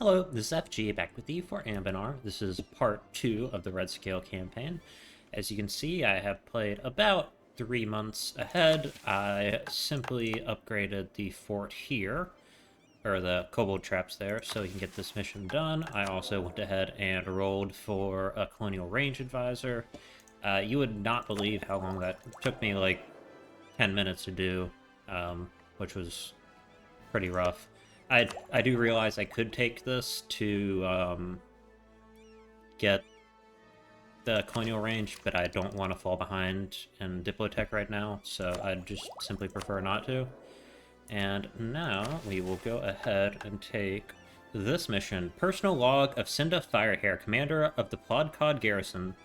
Hello, this is FG back with you for Anbennar. This is part 2 of the Red Scale campaign. As you can see, I have played about 3 months ahead. I simply upgraded the fort here, or the kobold traps there, so we can get this mission done. I also went ahead and rolled for a colonial range advisor. You would not believe how long that took me, like 10 minutes to do, which was pretty rough. I do realize I could take this to get the colonial range, but I don't want to fall behind in Diplotech right now, so I'd just simply prefer not to. And now we will go ahead and take this mission. Personal log of Cinda Firehair, commander of the Plodcod garrison.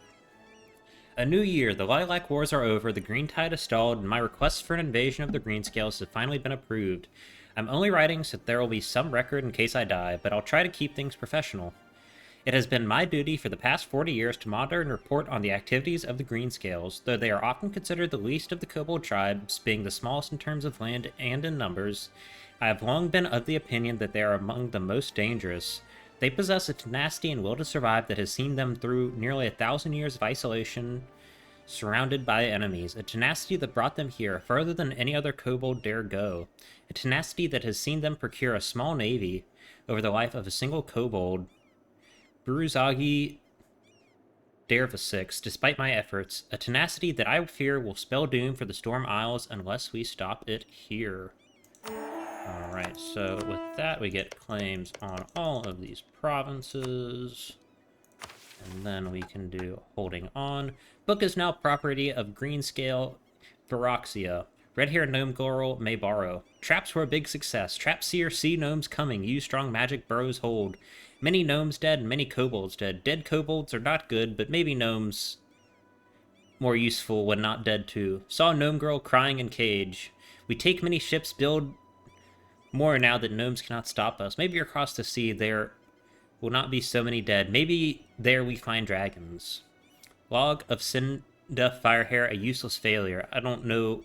A new year, the Lilac Wars are over, the Green Tide is stalled, and my request for an invasion of the Greenscales has finally been approved. I'm only writing so that there will be some record in case I die, but I'll try to keep things professional. It has been my duty for the past 40 years to monitor and report on the activities of the Greenscales, though they are often considered the least of the kobold tribes, being the smallest in terms of land and in numbers. I have long been of the opinion that they are among the most dangerous. They possess a tenacity and will to survive that has seen them through nearly 1,000 years of isolation, surrounded by enemies, a tenacity that brought them here further than any other kobold dare go, a tenacity that has seen them procure a small navy over the life of a single kobold, Buruzagi Dervisix, despite my efforts, a tenacity that I fear will spell doom for the Storm Isles unless we stop it here. Alright, so with that we get claims on all of these provinces. And then we can do holding on. Book is now property of Greenscale Feroxia. Red-haired gnome girl may borrow. Traps were a big success. Trapseer see gnomes coming. Use strong magic burrows hold. Many gnomes dead and many kobolds dead. Dead kobolds are not good, but maybe gnomes more useful when not dead too. Saw gnome girl crying in cage. We take many ships, build more now that gnomes cannot stop us. Maybe across the sea there will not be so many dead. Maybe there we find dragons. Log of Cinda Firehair, a useless failure. I don't know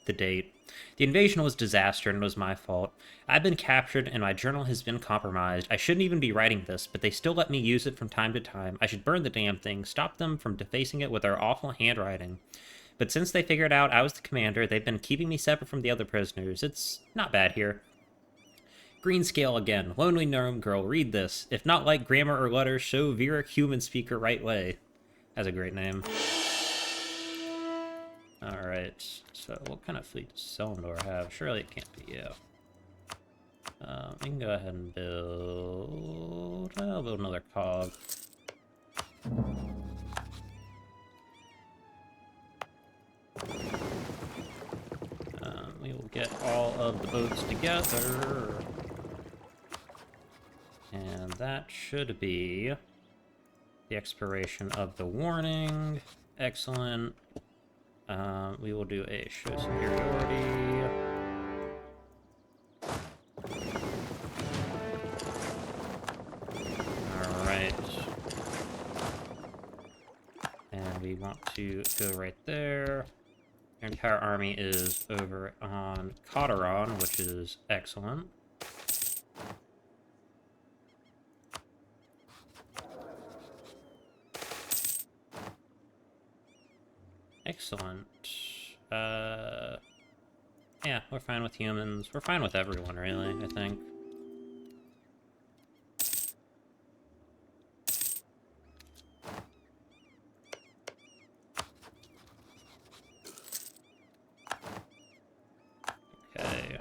the date. The invasion was disaster and was my fault. I've been captured and my journal has been compromised. I shouldn't even be writing this, but they still let me use it from time to time. I should burn the damn thing, stop them from defacing it with their awful handwriting. But since they figured out I was the commander, they've been keeping me separate from the other prisoners. It's not bad here. Greenscale again. Lonely gnome girl, read this. If not like grammar or letters, show Vera human speaker right way. That's a great name. Alright, so what kind of fleet does Selendor have? Surely it can't be you. We can go ahead and build... I'll build another cog. We will get all of the boats together. And that should be the expiration of the warning. Excellent. We will do a show superiority. Alright. And we want to go right there. Your entire army is over on Cotteron, which is excellent. Excellent. Yeah, we're fine with humans. We're fine with everyone, really, I think. Okay.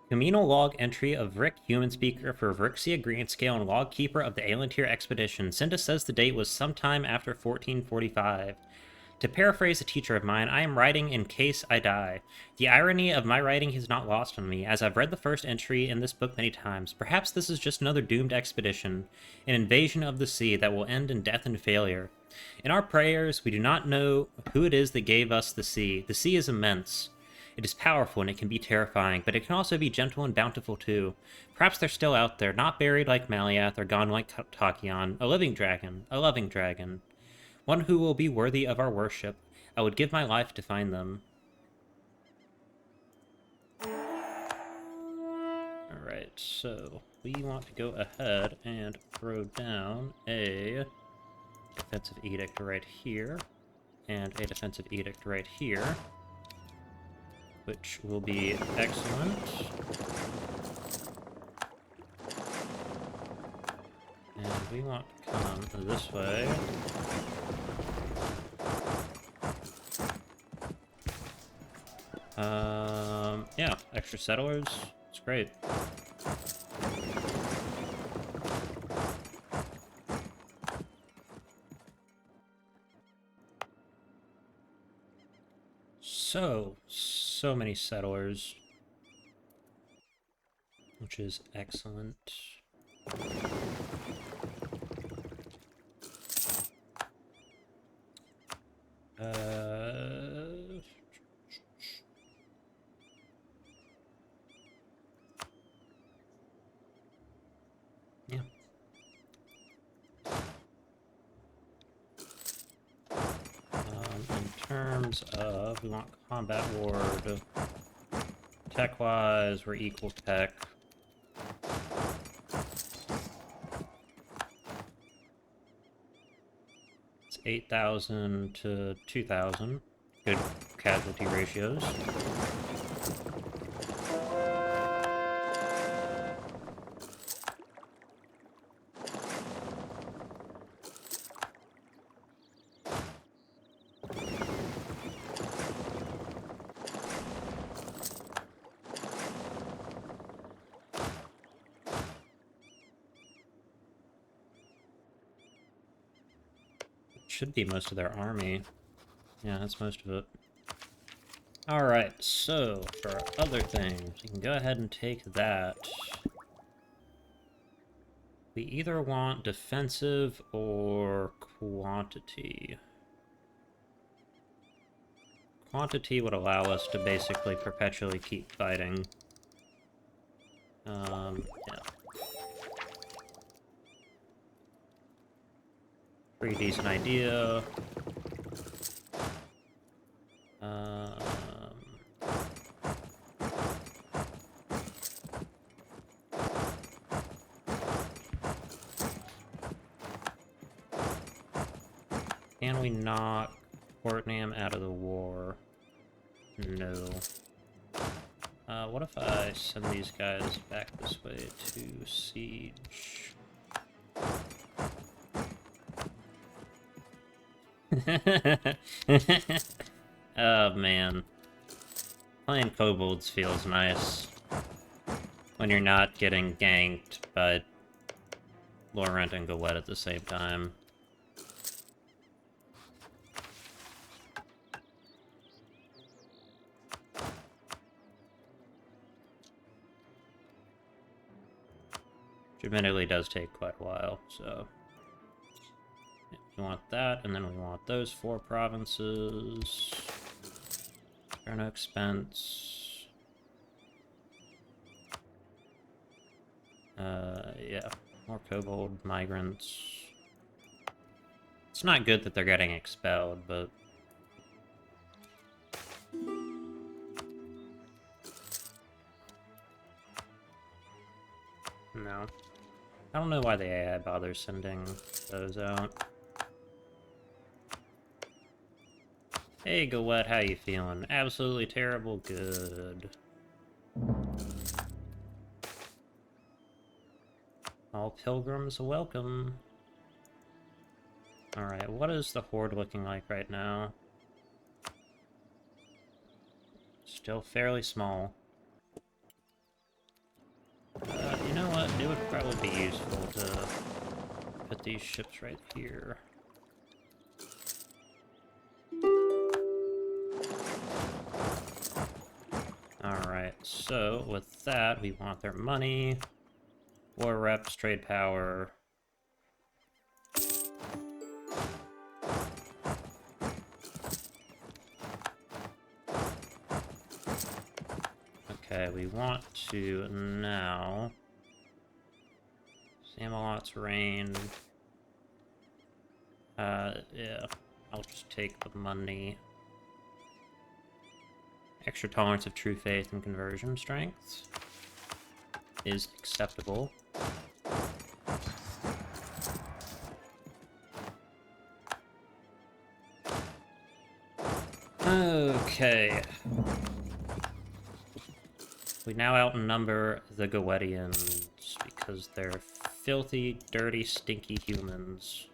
Communal log entry of Rick, human speaker for Vrixia Greenscale and log keeper of the Alantir expedition. Cinda says the date was sometime after 1445. To paraphrase a teacher of mine, I am writing in case I die. The irony of my writing is not lost on me, as I've read the first entry in this book many times. Perhaps this is just another doomed expedition, an invasion of the sea that will end in death and failure. In our prayers, we do not know who it is that gave us the sea. The sea is immense. It is powerful and it can be terrifying, but it can also be gentle and bountiful too. Perhaps they're still out there, not buried like Maliath or gone like Tachyon. A living dragon, a loving dragon. One who will be worthy of our worship. I would give my life to find them. Alright, so we want to go ahead and throw down a defensive edict right here, and a defensive edict right here, which will be excellent. And we want to come this way. Yeah, extra settlers. It's great. So many settlers, which is excellent. Yeah. In terms of, we want combat ward. Tech-wise, we're equal tech. It's 8,000 to 2,000. Good casualty ratios. Should be most of their army. Yeah, that's most of it. Alright, so for other things, you can go ahead and take that. We either want defensive or quantity. Quantity would allow us to basically perpetually keep fighting. Yeah. Pretty decent idea. Can we knock Portnam out of the war? No. What if I send these guys back this way to siege? Oh man. Playing kobolds feels nice. When you're not getting ganked by Laurent and Galette at the same time. Which admittedly does take quite a while, so... We want that, and then we want those 4 provinces. Spare no expense. Yeah. More kobold migrants. It's not good that they're getting expelled, but... No. I don't know why the AI bothers sending those out. Hey, Galette, how you feeling? Absolutely terrible? Good. All pilgrims welcome. Alright, what is the horde looking like right now? Still fairly small. You know what? It would probably be useful to put these ships right here. so with that, we want their money, war reps, trade power. Okay, we want to now... Samalot's reign. Yeah, I'll just take the money. Extra tolerance of true faith and conversion strength is acceptable. Okay. We now outnumber the Goetians because they're filthy, dirty, stinky humans.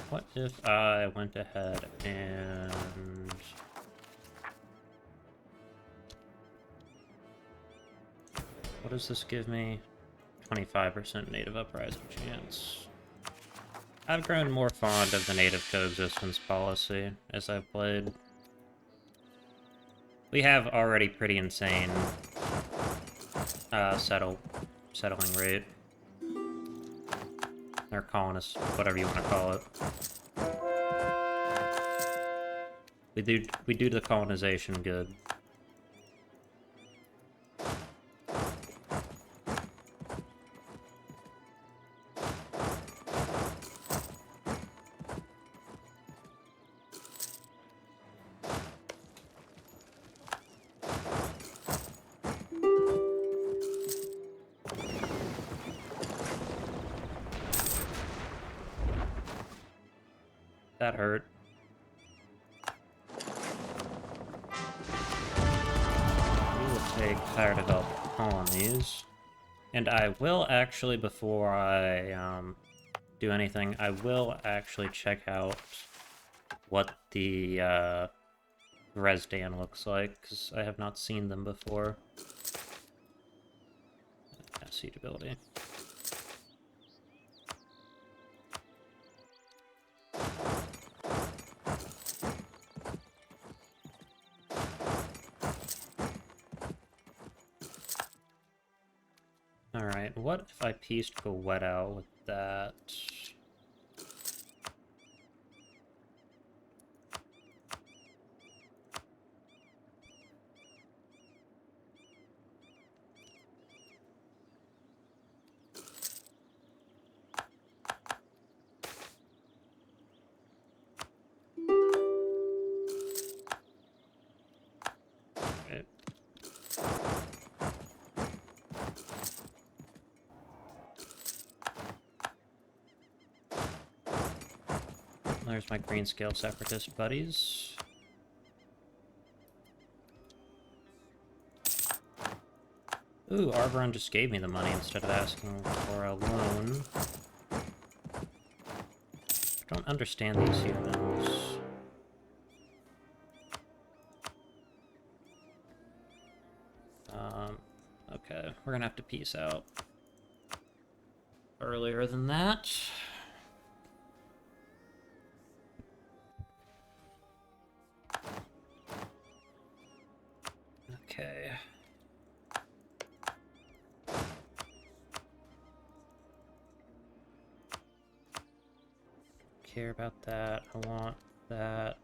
What if I went ahead and... What does this give me? 25% native uprising chance. I've grown more fond of the native coexistence policy as I've played. We have already pretty insane settling rate. Or colonists, whatever you want to call it. We do the colonization good. That hurt. We will take higher developed colonies. And I will actually, before I do anything, I will actually check out what the Resdan looks like, because I have not seen them before. Siegability. Alright, what if I pieced Kobildzan with that? Okay. There's my green scale separatist buddies. Ooh, Arboron just gave me the money instead of asking for a loan. I don't understand these humans. Okay, we're gonna have to peace out earlier than that. Okay. Care about that. I want that.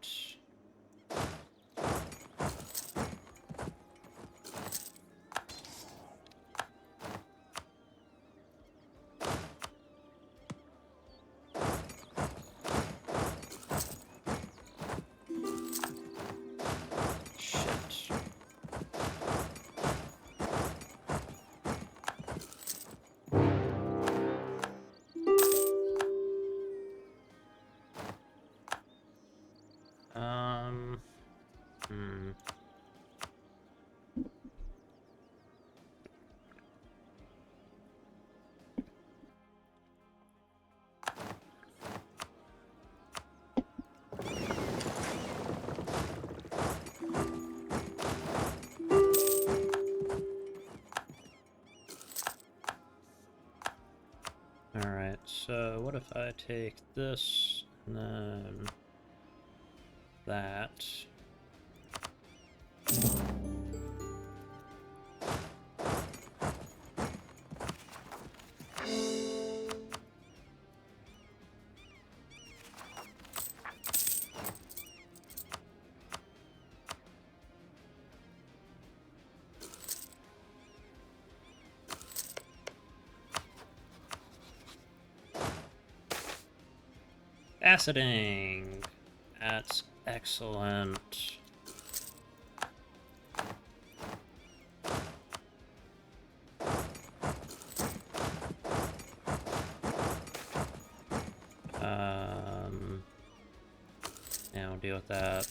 Alright, so what if I take this And then that. Aciding! That's excellent. Yeah, we'll deal with that.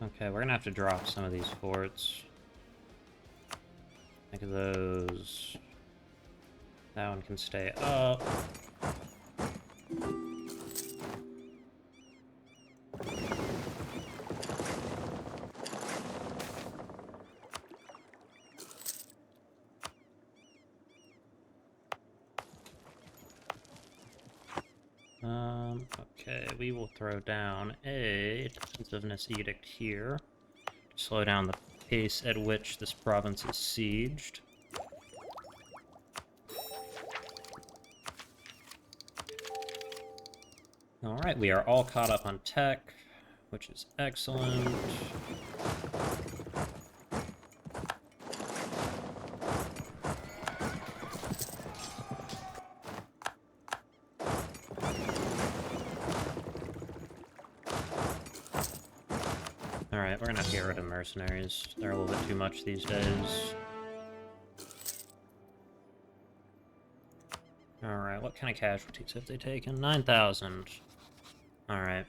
Okay, we're gonna have to drop some of these forts. Like those. That one can stay up. Okay, we will throw down a defensiveness edict here to slow down the pace at which this province is sieged. Alright, we are all caught up on tech, which is excellent. Alright, we're gonna have to get rid of mercenaries. They're a little bit too much these days. Alright, what kind of casualties have they taken? 9,000. Alright.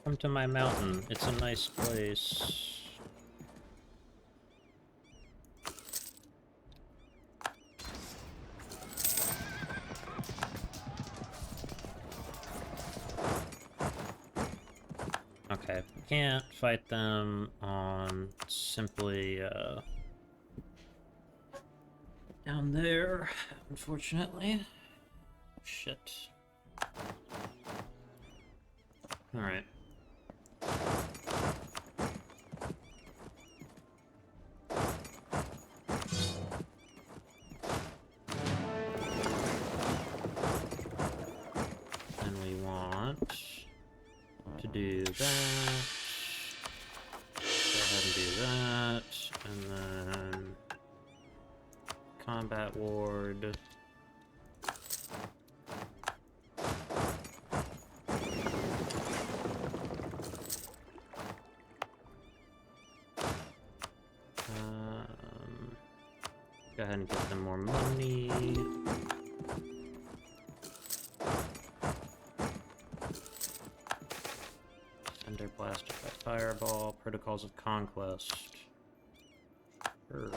Come to my mountain. It's a nice place. Okay, we can't fight them on simply, down there, unfortunately. Shit. Alright. And we want to do that. Go ahead and do that. And then combat ward. Go ahead and get them more money. Ender blasted by fireball. Protocols of conquest. Sure.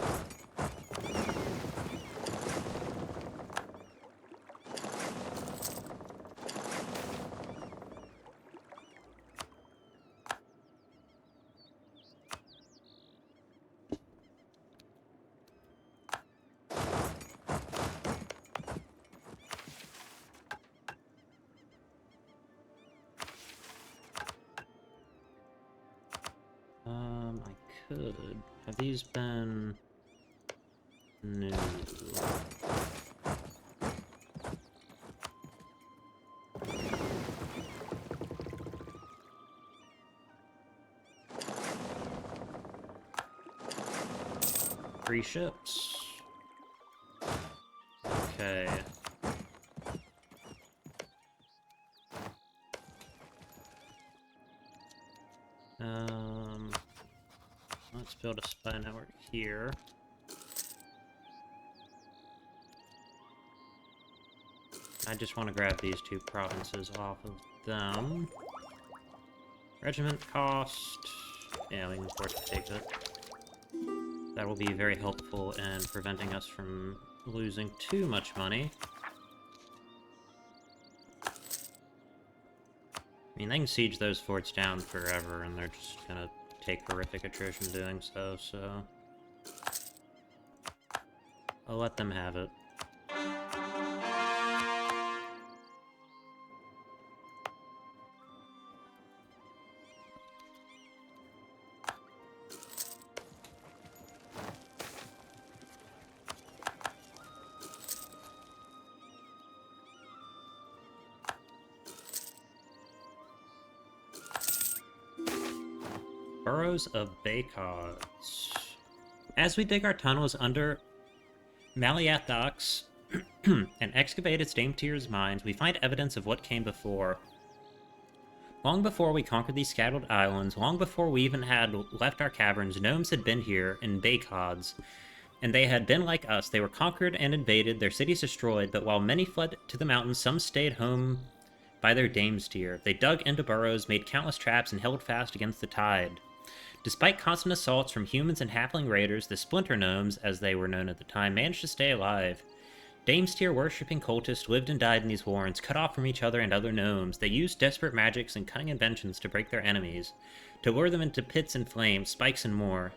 I could. Have these been new? 3 ships. Okay. Let's build a spy network here. I just want to grab these 2 provinces off of them. Regiment cost. Yeah, we can afford to take it. That will be very helpful in preventing us from losing too much money. I mean, they can siege those forts down forever, and they're just gonna take horrific attrition doing so, so... I'll let them have it. Burrows of Baycods. As we dig our tunnels under Maliathox and excavate its Dametier's mines, we find evidence of what came before. Long before we conquered these scattered islands, long before we even had left our caverns, gnomes had been here in Baycods, and they had been like us. They were conquered and invaded, their cities destroyed, but while many fled to the mountains, some stayed home by their Damestier. They dug into burrows, made countless traps, and held fast against the tide. Despite constant assaults from humans and halfling raiders, the Splinter Gnomes, as they were known at the time, managed to stay alive. Damestier-worshipping cultists lived and died in these warrens, cut off from each other and other gnomes. They used desperate magics and cunning inventions to break their enemies, to lure them into pits and flames, spikes, and more.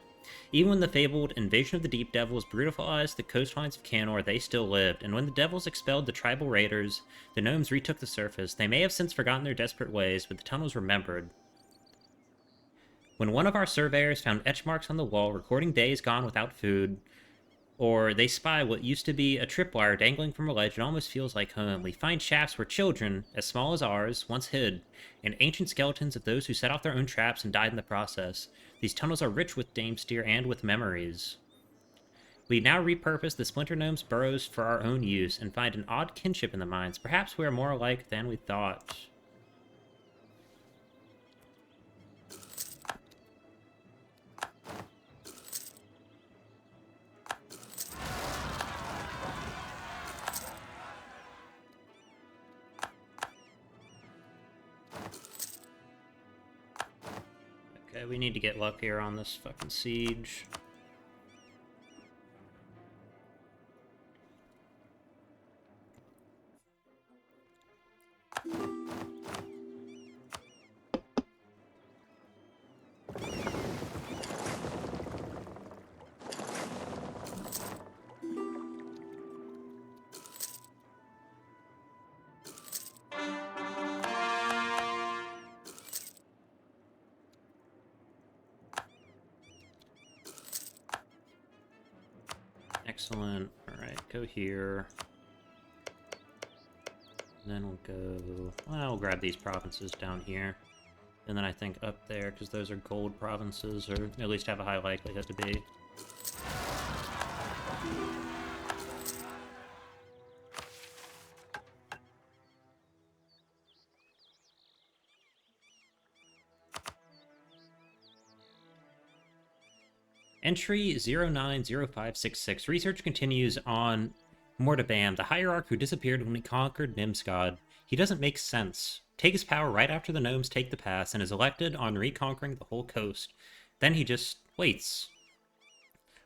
Even when the fabled invasion of the Deep Devils brutalized the coastlines of Canor, they still lived, and when the Devils expelled the tribal raiders, the gnomes retook the surface. They may have since forgotten their desperate ways, but the tunnels remembered. When one of our surveyors found etch marks on the wall recording days gone without food, or they spy what used to be a tripwire dangling from a ledge, it almost feels like home. We find shafts where children, as small as ours, once hid, and ancient skeletons of those who set off their own traps and died in the process. These tunnels are rich with Damestier and with memories. We now repurpose the Splinter Gnome's burrows for our own use, and find an odd kinship in the mines. Perhaps we are more alike than we thought. Okay, we need to get luckier on this fucking siege. Excellent. Alright, go here. Then we'll go... Well, we'll grab these provinces down here. And then I think up there, because those are gold provinces, or at least have a high likelihood to be. Entry 090566. Research continues on Mordabam, the hierarch who disappeared when we conquered Nimsgod. He doesn't make sense. Take his power right after the gnomes take the pass and is elected on reconquering the whole coast. Then he just waits.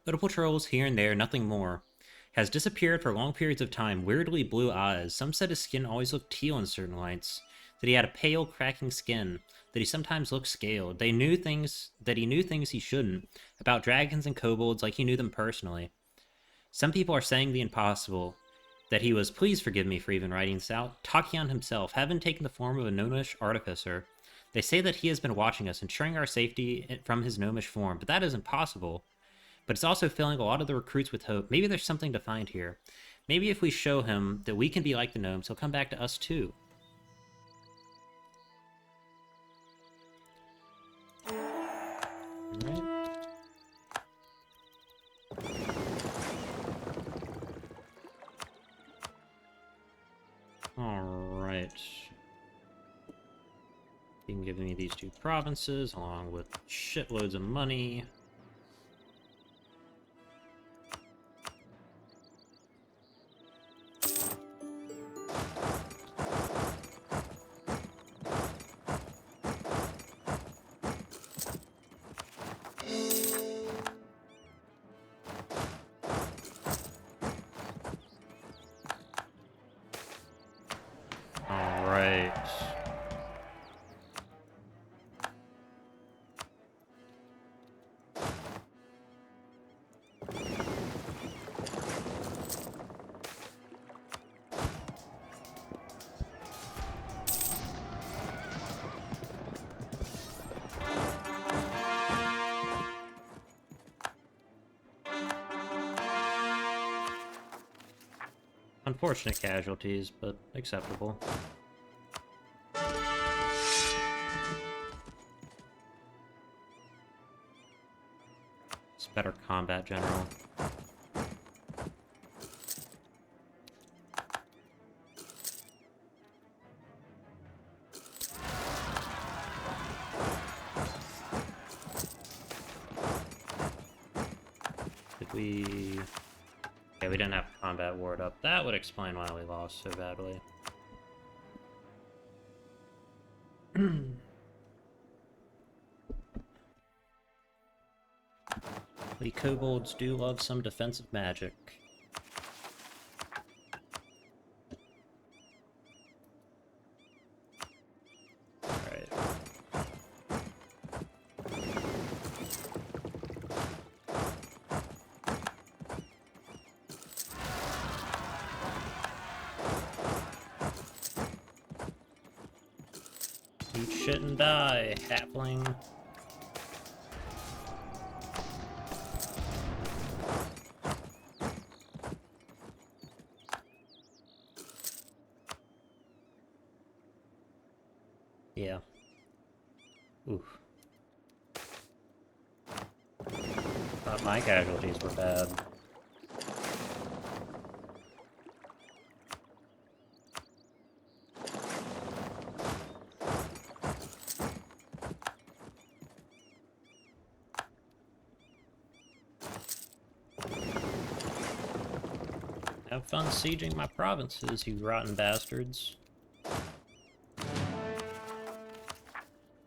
Little patrols here and there, nothing more. Has disappeared for long periods of time, weirdly blue eyes. Some said his skin always looked teal in certain lights. That he had a pale, cracking skin. That he sometimes looked scaled. That he knew things he shouldn't. About dragons and kobolds like he knew them personally. Some people are saying the impossible. That he was, please forgive me for even writing this out, Tachyon himself, having taken the form of a gnomish artificer. They say that he has been watching us, ensuring our safety from his gnomish form, but that is impossible. But it's also filling a lot of the recruits with hope. Maybe there's something to find here. Maybe if we show him that we can be like the gnomes, he'll come back to us too. Alright. You can give me these 2 provinces, along with shitloads of money. Alright. Unfortunate casualties, but acceptable. It's better combat general. Did we... Okay, we didn't have combat ward up. That would explain why we lost so badly. We kobolds do love some defensive magic. Alright. Eat shit and die, halfling. Yeah. Oof. Thought my casualties were bad. Have fun sieging my provinces, you rotten bastards.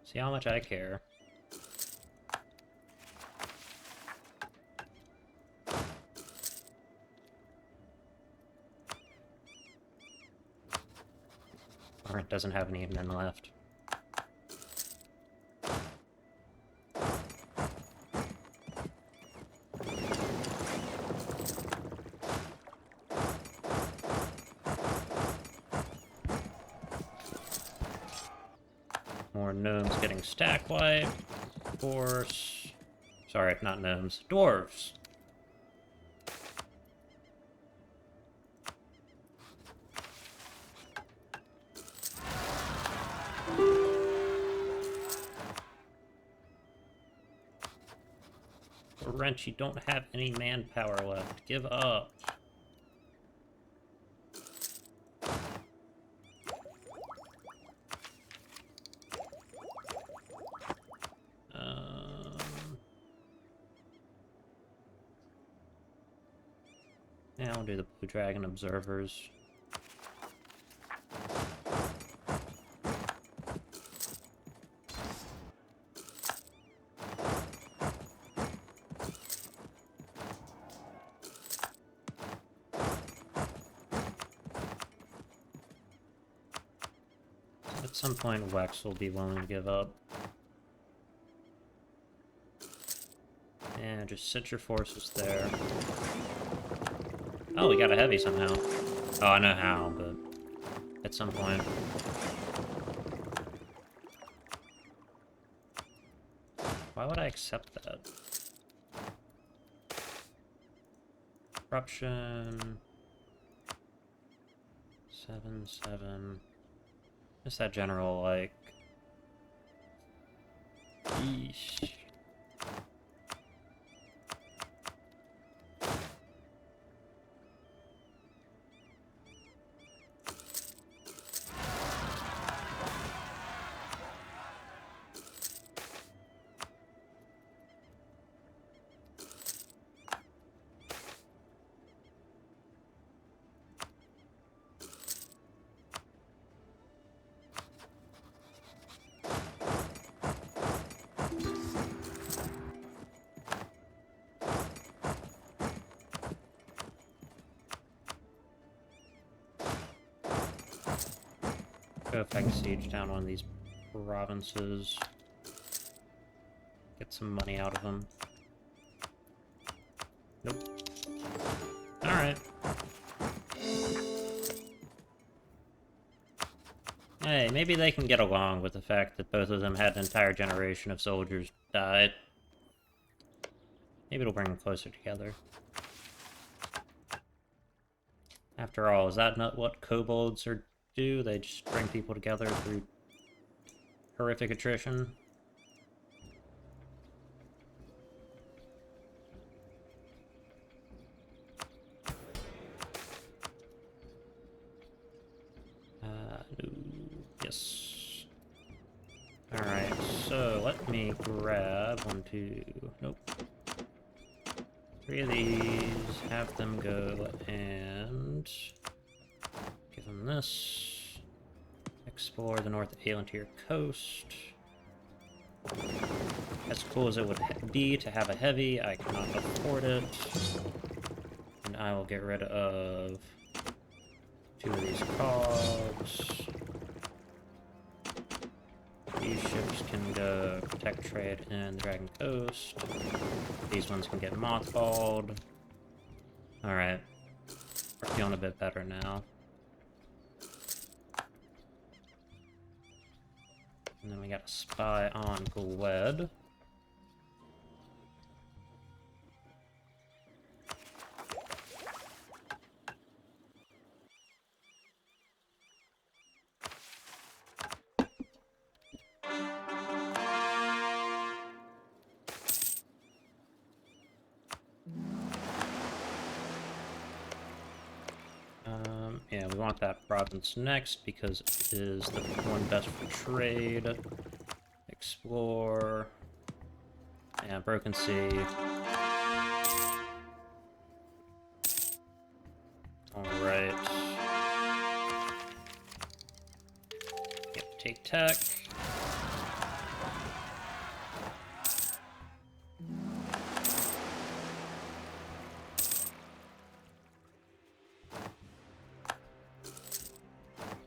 See how much I care. Or it doesn't have any men left. More gnomes getting stack wiped. Of course. Sorry, not gnomes. Dwarves. Wrench, you don't have any manpower left. Give up. Yeah, I'll do the Blue Dragon Observers. At some point, Wex will be willing to give up. And just sit your forces there. Oh, we got a heavy somehow. Oh, I know how, but at some point. Why would I accept that? Corruption. 7/7. Just that general, like... Yeesh. go if I can siege down one of these provinces. Get some money out of them. Nope. Alright. Hey, maybe they can get along with the fact that both of them had an entire generation of soldiers die. Maybe it'll bring them closer together. After all, is that not what kobolds do? They just bring people together through horrific attrition? No. Yes. Alright, so let me grab 1, 2, nope. 3 of these, have them go, and give them this. Explore the North Aelantir coast. As cool as it would be to have a heavy, I cannot afford it. And I will get rid of 2 of these cogs. These ships can go protect trade in the Dragon Coast. These ones can get mothballed. Alright. We're feeling a bit better now. And then we got a spy on Gled. Yeah, we want that province next because it is the one best for trade. Explore. Yeah, Broken Sea. Alright. Yep, take tech.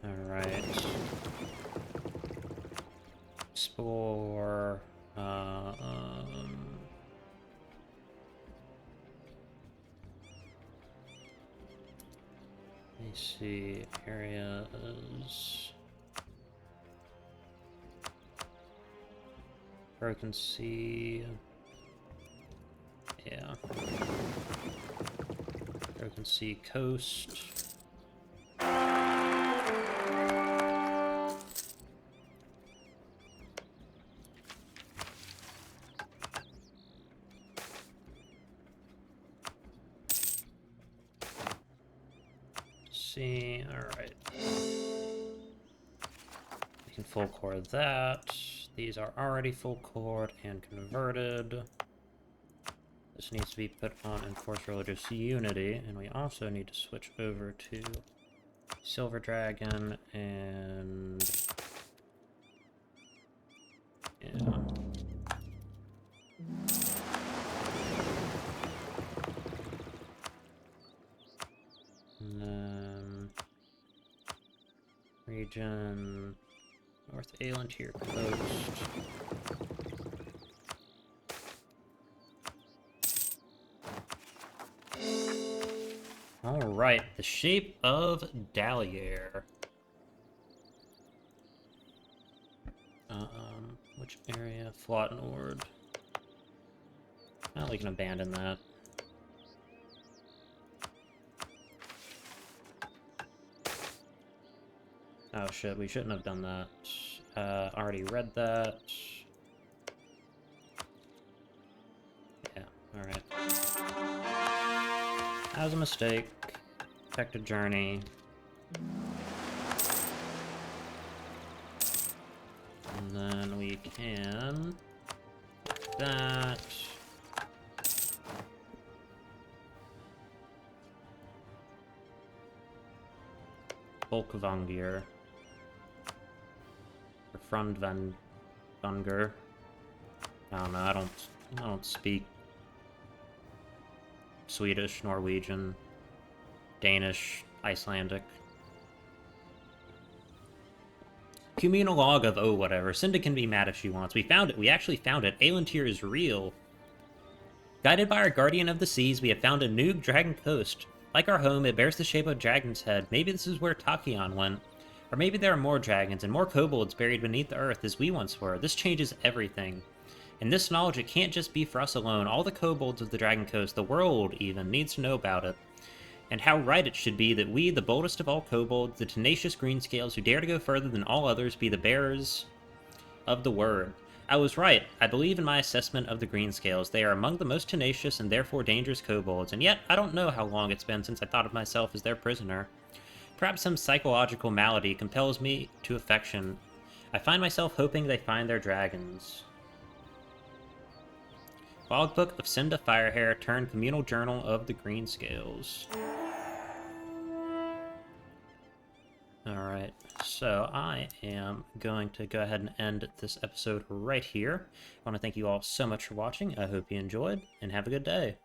Alright. Explore. Let me see. Areas. Broken Sea. Yeah. Broken Sea coast. See, alright. We can full core that. These are already full cored and converted. This needs to be put on Enforced Religious Unity, and we also need to switch over to Silver Dragon and... yeah. And then... region... North Aelantir coast. Alright, the shape of Dalier. Which area? Flottenord. Well, we can abandon that. Oh shit, we shouldn't have done that. Already read that. Yeah, alright. That was a mistake. Affected journey. And then we can... that. Volkvangir. Or Frundvanger. I don't know, I don't speak Swedish, Norwegian, Danish, Icelandic. Communal log of, oh, whatever. Cinda can be mad if she wants. We found it. We actually found it. Aelantir is real. Guided by our guardian of the seas, we have found a new dragon coast. Like our home, it bears the shape of a dragon's head. Maybe this is where Tachyon went. Or maybe there are more dragons and more kobolds buried beneath the earth as we once were. This changes everything. And this knowledge, it can't just be for us alone. All the kobolds of the Dragon Coast, the world even, needs to know about it. And how right it should be that we, the boldest of all kobolds, the tenacious greenscales who dare to go further than all others, be the bearers of the word. I was right. I believe in my assessment of the greenscales. They are among the most tenacious and therefore dangerous kobolds, and yet I don't know how long it's been since I thought of myself as their prisoner. Perhaps some psychological malady compels me to affection. I find myself hoping they find their dragons. Logbook of Cinda Firehair turned Communal Journal of the Greenscales. Alright, so I am going to go ahead and end this episode right here. I want to thank you all so much for watching. I hope you enjoyed, and have a good day.